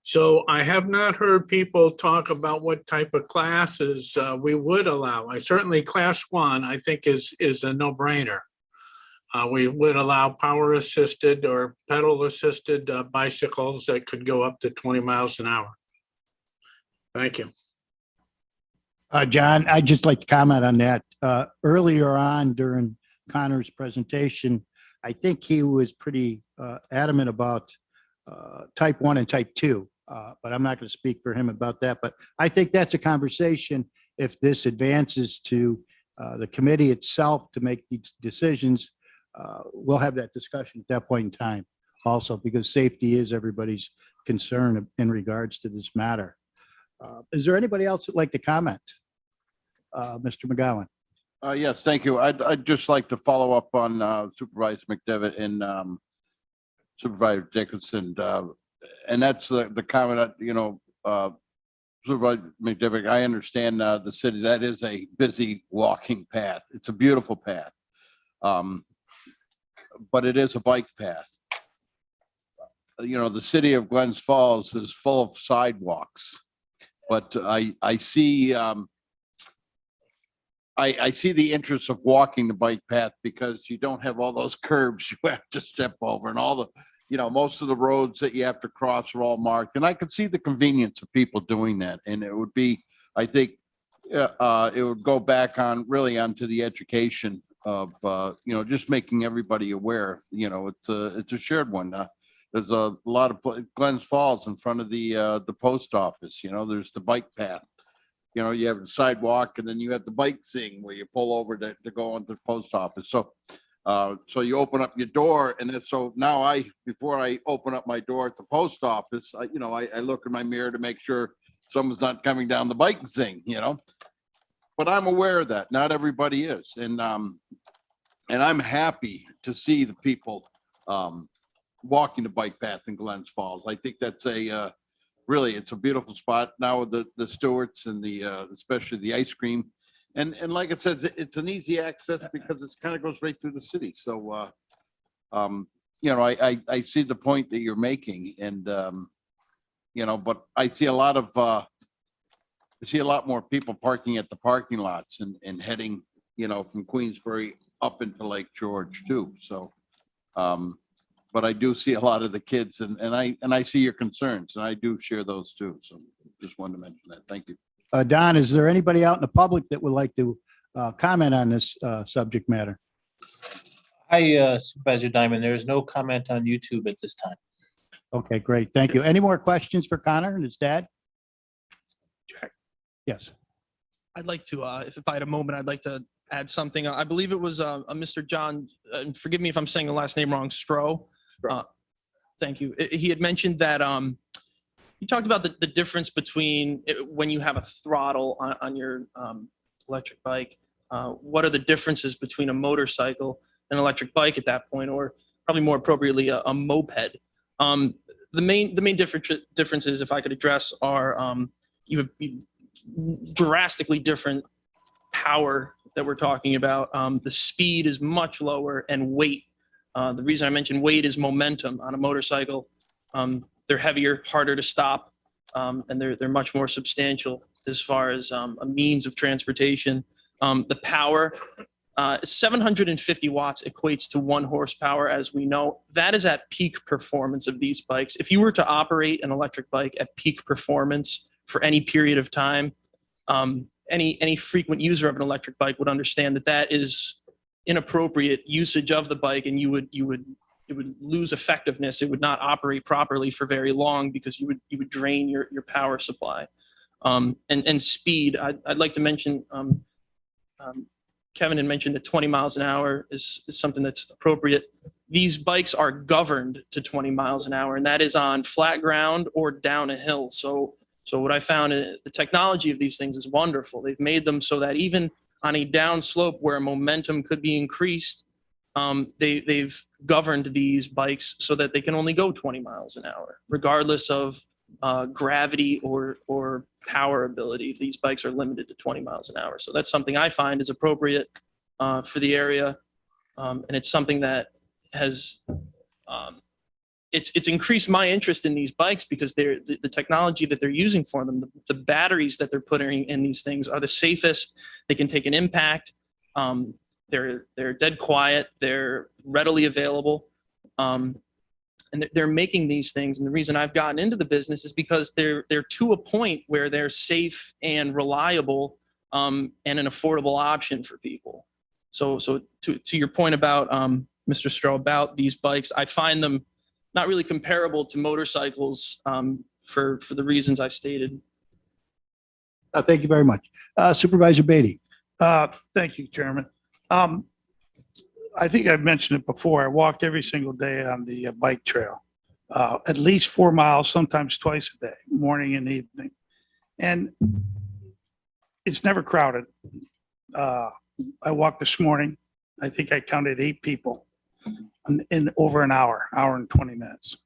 So I have not heard people talk about what type of classes we would allow. I certainly class 1, I think is a no-brainer. We would allow power assisted or pedal assisted bicycles that could go up to 20 miles an hour. Thank you. John, I'd just like to comment on that. Earlier on during Connor's presentation, I think he was pretty adamant about type 1 and type 2, but I'm not going to speak for him about that. But I think that's a conversation if this advances to the committee itself to make these decisions. We'll have that discussion at that point in time also, because safety is everybody's concern in regards to this matter. Is there anybody else that'd like to comment? Mr. McGowan. Yes, thank you. I'd just like to follow up on Supervisor McDevitt and Supervisor Dickinson. And that's the comment that, you know, Supervisor McDevitt, I understand the city, that is a busy walking path. It's a beautiful path. But it is a bike path. You know, the city of Glens Falls is full of sidewalks, but I see I see the interest of walking the bike path because you don't have all those curbs you have to step over, and all the, you know, most of the roads that you have to cross are all marked. And I could see the convenience of people doing that. And it would be, I think, it would go back on really onto the education of, you know, just making everybody aware. You know, it's a shared one. There's a lot of Glens Falls in front of the post office. You know, there's the bike path. You know, you have the sidewalk, and then you have the bike thing where you pull over to go into the post office. So, so you open up your door, and then, so now before I open up my door at the post office, you know, I look in my mirror to make sure someone's not coming down the bike thing, you know. But I'm aware of that. Not everybody is, and I'm happy to see the people walking the bike path in Glens Falls. I think that's really, it's a beautiful spot now with the Stewarts and the especially the ice cream, and like I said, it's an easy access because it kind of goes right through the city. So you know, I see the point that you're making, and you know, but I see a lot more people parking at the parking lots and heading, you know, from Queensbury up into Lake George too. So but I do see a lot of the kids, and I see your concerns, and I do share those too. So just wanted to mention that. Thank you. Don, is there anybody out in the public that would like to comment on this subject matter? Hi, Supervisor Diamond. There is no comment on YouTube at this time. Okay, great. Thank you. Any more questions for Connor and his dad? Yes. I'd like to, if I had a moment, I'd like to add something. I believe it was a Mr. John, forgive me if I'm saying the last name wrong, Stroh. Thank you. He had mentioned that he talked about the difference between when you have a throttle on your electric bike. What are the differences between a motorcycle and electric bike at that point, or probably more appropriately a moped? The main differences, if I could address, are you have drastically different power that we're talking about. The speed is much lower, and weight. The reason I mentioned weight is momentum. On a motorcycle, they're heavier, harder to stop, and they're much more substantial as far as a means of transportation. The power, 750 watts equates to 1 horsepower, as we know. That is at peak performance of these bikes. If you were to operate an electric bike at peak performance for any period of time, any frequent user of an electric bike would understand that that is inappropriate usage of the bike, and it would lose effectiveness. It would not operate properly for very long because you would drain your power supply. And speed. I'd like to mention. Kevin had mentioned that 20 miles an hour is something that's appropriate. These bikes are governed to 20 miles an hour, and that is on flat ground or down a hill. So what I found, the technology of these things is wonderful. They've made them so that even on a down slope where momentum could be increased, they've governed these bikes so that they can only go 20 miles an hour, regardless of gravity or power ability. These bikes are limited to 20 miles an hour. So that's something I find is appropriate for the area. And it's something that has, it's increased my interest in these bikes because the technology that they're using for them, the batteries that they're putting in these things are the safest. They can take an impact. They're dead quiet. They're readily available. And they're making these things. And the reason I've gotten into the business is because they're to a point where they're safe and reliable, and an affordable option for people. So to your point about Mr. Stroh, about these bikes, I find them not really comparable to motorcycles for the reasons I stated. Thank you very much. Supervisor Beatty. Thank you, Chairman. I think I've mentioned it before. I walk every single day on the bike trail, at least 4 miles, sometimes twice a day, morning and evening. And it's never crowded. I walked this morning. I think I counted 8 people in over an hour and 20 minutes.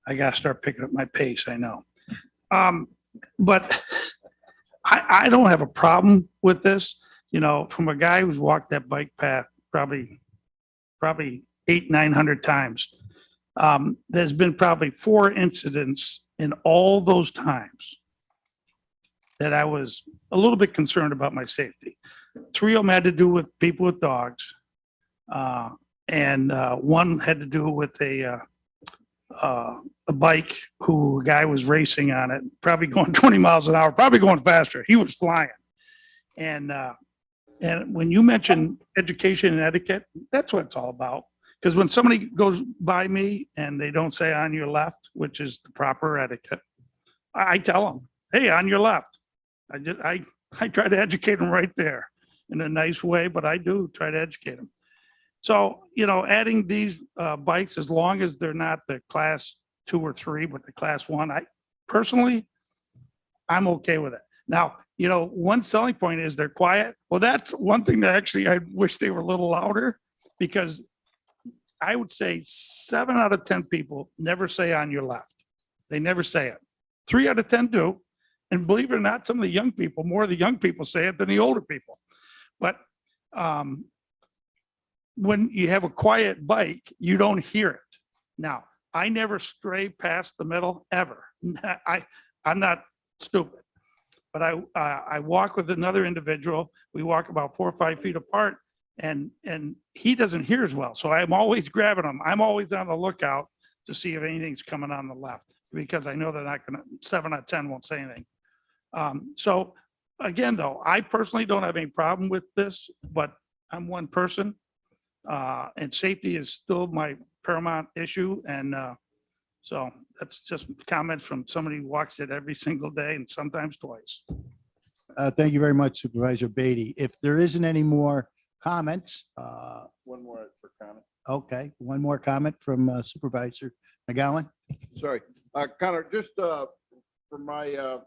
I got to start picking up my pace, I know. But I don't have a problem with this. You know, from a guy who's walked that bike path probably 800-900 times. There's been probably 4 incidents in all those times that I was a little bit concerned about my safety. 3 of them had to do with people with dogs. And 1 had to do with a bike who a guy was racing on it, probably going 20 miles an hour, probably going faster. He was flying. And when you mention education and etiquette, that's what it's all about. Because when somebody goes by me and they don't say on your left, which is the proper etiquette, I tell them, hey, on your left. I try to educate them right there in a nice way, but I do try to educate them. So, you know, adding these bikes, as long as they're not the class 2 or 3, but the class 1, I'm okay with it. Now, you know, one selling point is they're quiet. Well, that's one thing that actually I wish they were a little louder, because I would say 7 out of 10 people never say on your left. They never say it. 3 out of 10 do. And believe it or not, some of the young people, more of the young people say it than the older people. But when you have a quiet bike, you don't hear it. Now, I never stray past the middle ever. I'm not stupid. But I walk with another individual. We walk about 4 or 5 feet apart, and he doesn't hear as well. So I'm always grabbing him. I'm always on the lookout to see if anything's coming on the left, because I know they're not going to, 7 out of 10 won't say anything. So again, though, I personally don't have any problem with this, but I'm one person, and safety is still my paramount issue. And so that's just comments from somebody who walks it every single day and sometimes twice. Thank you very much, Supervisor Beatty. If there isn't any more comments, One more for comment. okay, one more comment from Supervisor McGowan. Sorry, Connor, just for my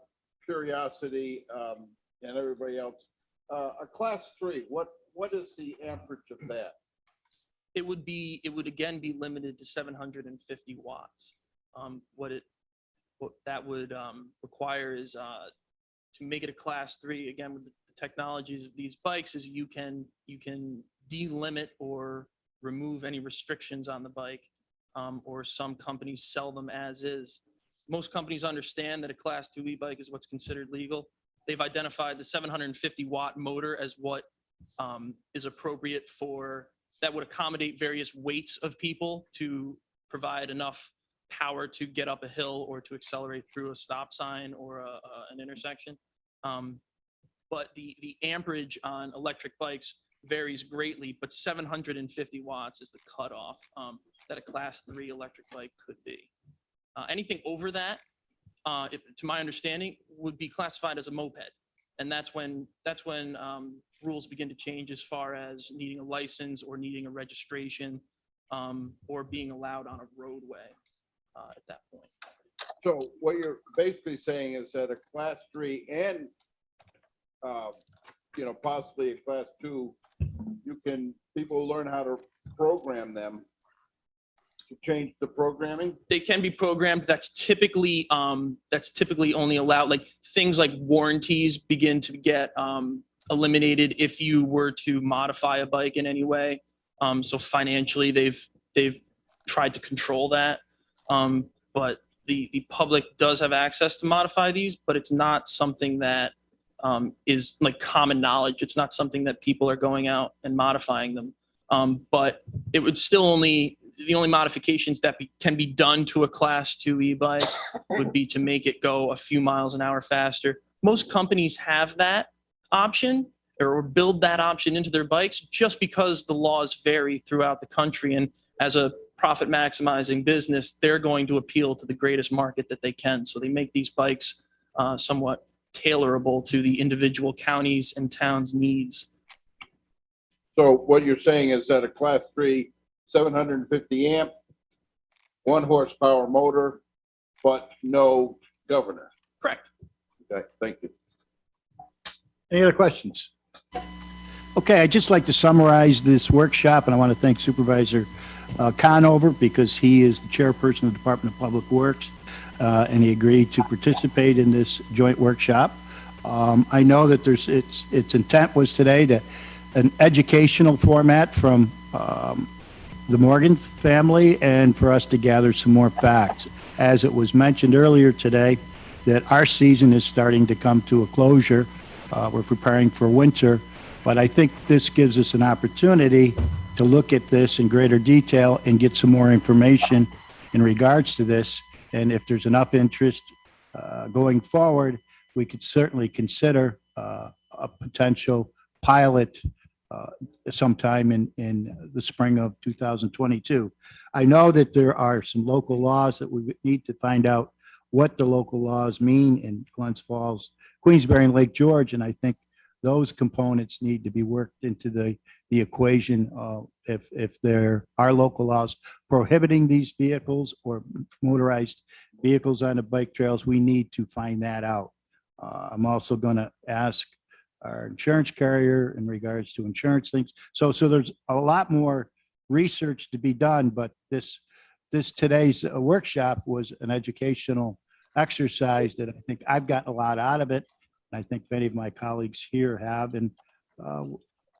curiosity and everybody else, a class 3, what is the amperage of that? It would again be limited to 750 watts. What that would require is to make it a class 3, again, with the technologies of these bikes, is you can delimit or remove any restrictions on the bike, or some companies sell them as is. Most companies understand that a class 2 e-bike is what's considered legal. They've identified the 750 watt motor as what is appropriate that would accommodate various weights of people to provide enough power to get up a hill or to accelerate through a stop sign or an intersection. but the amperage on electric bikes varies greatly, but 750 watts is the cutoff that a class 3 electric bike could be. Anything over that, to my understanding, would be classified as a moped. And that's when rules begin to change as far as needing a license or needing a registration or being allowed on a roadway at that point. So what you're basically saying is that a class 3 and, possibly a class 2, people learn how to program them to change the programming? They can be programmed. That's typically only allowed, like things like warranties begin to get eliminated if you were to modify a bike in any way. So financially, they've tried to control that. But the public does have access to modify these, but it's not something that is like common knowledge. It's not something that people are going out and modifying them. But it would still the only modifications that can be done to a class 2 e-bike would be to make it go a few miles an hour faster. Most companies have that option or build that option into their bikes just because the laws vary throughout the country. And as a profit maximizing business, they're going to appeal to the greatest market that they can. So they make these bikes somewhat tailorable to the individual counties and towns' needs. So what you're saying is that a class 3, 750 amp, 1 horsepower motor, but no governor. Correct. Okay, thank you. Any other questions? Okay, I'd just like to summarize this workshop, and I want to thank Supervisor Conover because he is the chairperson of the Department of Public Works, and he agreed to participate in this joint workshop. I know that its intent was today to an educational format from the Morgan family and for us to gather some more facts. As it was mentioned earlier today, that our season is starting to come to a closure. We're preparing for winter, but I think this gives us an opportunity to look at this in greater detail and get some more information in regards to this. And if there's enough interest going forward, we could certainly consider a potential pilot sometime in the spring of 2022. I know that there are some local laws that we need to find out what the local laws mean in Glens Falls, Queensbury, and Lake George, and I think those components need to be worked into the equation. If there are local laws prohibiting these vehicles or motorized vehicles on the bike trails, we need to find that out. I'm also going to ask our insurance carrier in regards to insurance things. So there's a lot more research to be done, but this today's workshop was an educational exercise that I think I've gotten a lot out of it. And I think many of my colleagues here have, and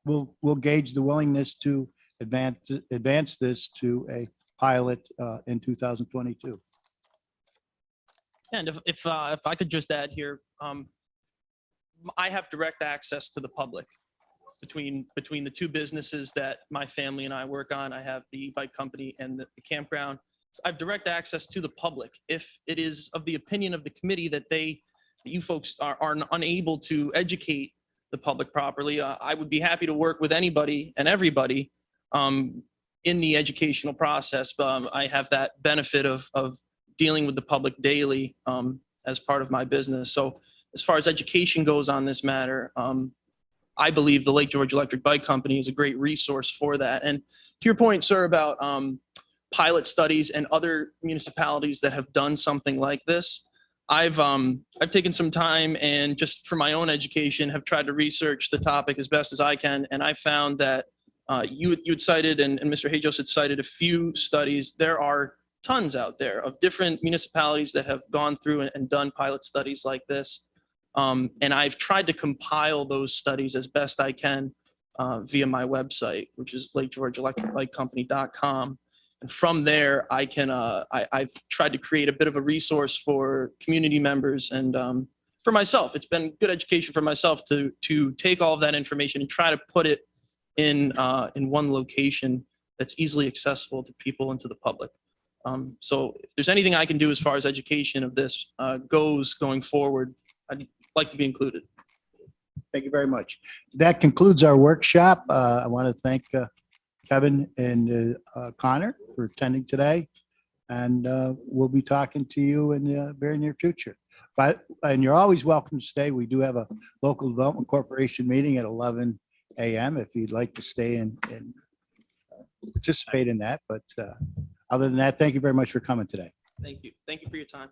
we'll gauge the willingness to advance this to a pilot in 2022. And if I could just add here, I have direct access to the public between the two businesses that my family and I work on. I have the bike company and the campground. I have direct access to the public. If it is of the opinion of the committee that you folks are unable to educate the public properly, I would be happy to work with anybody and everybody in the educational process. I have that benefit of dealing with the public daily as part of my business. So as far as education goes on this matter, I believe the Lake George Electric Bike Company is a great resource for that. And to your point, sir, about pilot studies and other municipalities that have done something like this, I've taken some time and just for my own education have tried to research the topic as best as I can. And I found that you had cited and Mr. Hajos had cited a few studies. There are tons out there of different municipalities that have gone through and done pilot studies like this. And I've tried to compile those studies as best I can via my website, which is lakegeorgeelectricbikecompany.com. And from there, I've tried to create a bit of a resource for community members and for myself. It's been good education for myself to take all of that information and try to put it in one location that's easily accessible to people and to the public. So if there's anything I can do as far as education of this goes going forward, I'd like to be included. Thank you very much. That concludes our workshop. I want to thank Kevin and Connor for attending today. And we'll be talking to you in the very near future. And you're always welcome to stay. We do have a local development corporation meeting at 11 a.m. if you'd like to stay and participate in that. But other than that, thank you very much for coming today. Thank you. Thank you for your time.